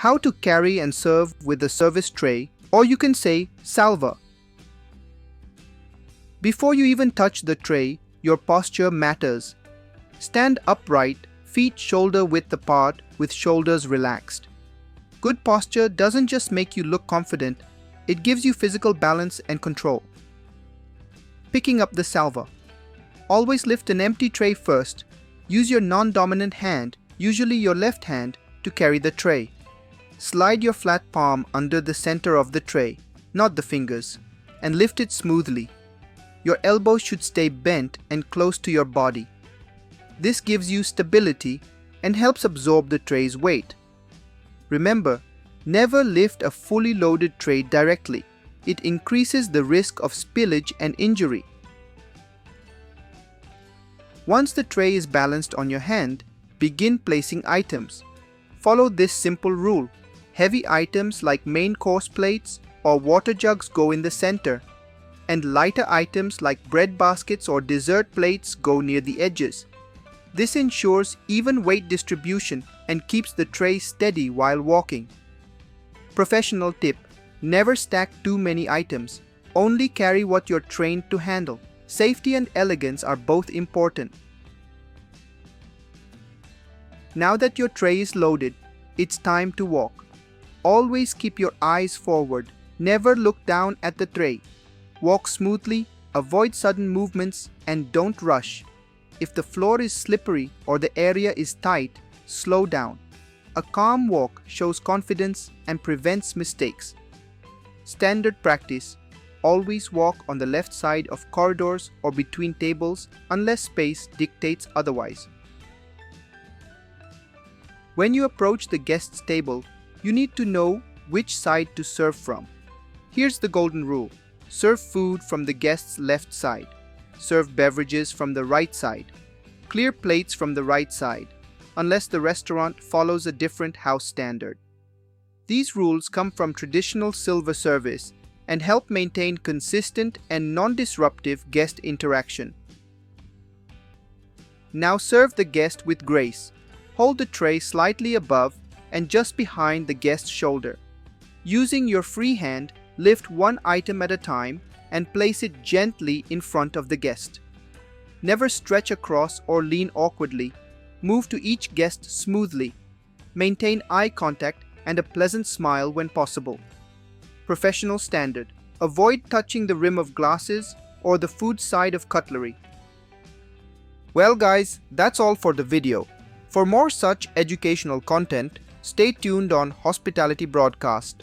How to carry and serve with the service tray, or you can say salver. Before you even touch the tray, your posture matters. Stand upright, feet shoulder width apart with shoulders relaxed. Good posture doesn't just make you look confident, it gives you physical balance and control. Picking up the salver. Always lift an empty tray first. Use your non-dominant hand, usually your left hand, to carry the tray. Slide your flat palm under the center of the tray, not the fingers, and lift it smoothly. Your elbows should stay bent and close to your body. This gives you stability and helps absorb the tray's weight. Remember, never lift a fully loaded tray directly. It increases the risk of spillage and injury. Once the tray is balanced on your hand, begin placing items. Follow this simple rule. Heavy items like main course plates or water jugs go in the center, and lighter items like bread baskets or dessert plates go near the edges. This ensures even weight distribution and keeps the tray steady while walking. Professional tip: never stack too many items. Only carry what you're trained to handle. Safety and elegance are both important. Now that your tray is loaded, it's time to walk. Always keep your eyes forward. Never look down at the tray. Walk smoothly, avoid sudden movements, and don't rush. If the floor is slippery or the area is tight, slow down. A calm walk shows confidence and prevents mistakes. Standard practice: always walk on the left side of corridors or between tables unless space dictates otherwise. When you approach the guest's table, you need to know which side to serve from. Here's the golden rule: serve food from the guest's left side. Serve beverages from the right side. Clear plates from the right side, unless the restaurant follows a different house standard. These rules come from traditional silver service and help maintain consistent and non-disruptive guest interaction. Now serve the guest with grace. Hold the tray slightly above and just behind the guest's shoulder. Using your free hand, lift one item at a time and place it gently in front of the guest. Never stretch across or lean awkwardly. Move to each guest smoothly. Maintain eye contact and a pleasant smile when possible. Professional standard: avoid touching the rim of glasses or the food side of cutlery. Well guys, that's all for the video. For more such educational content, stay tuned on Hospitality Broadcast.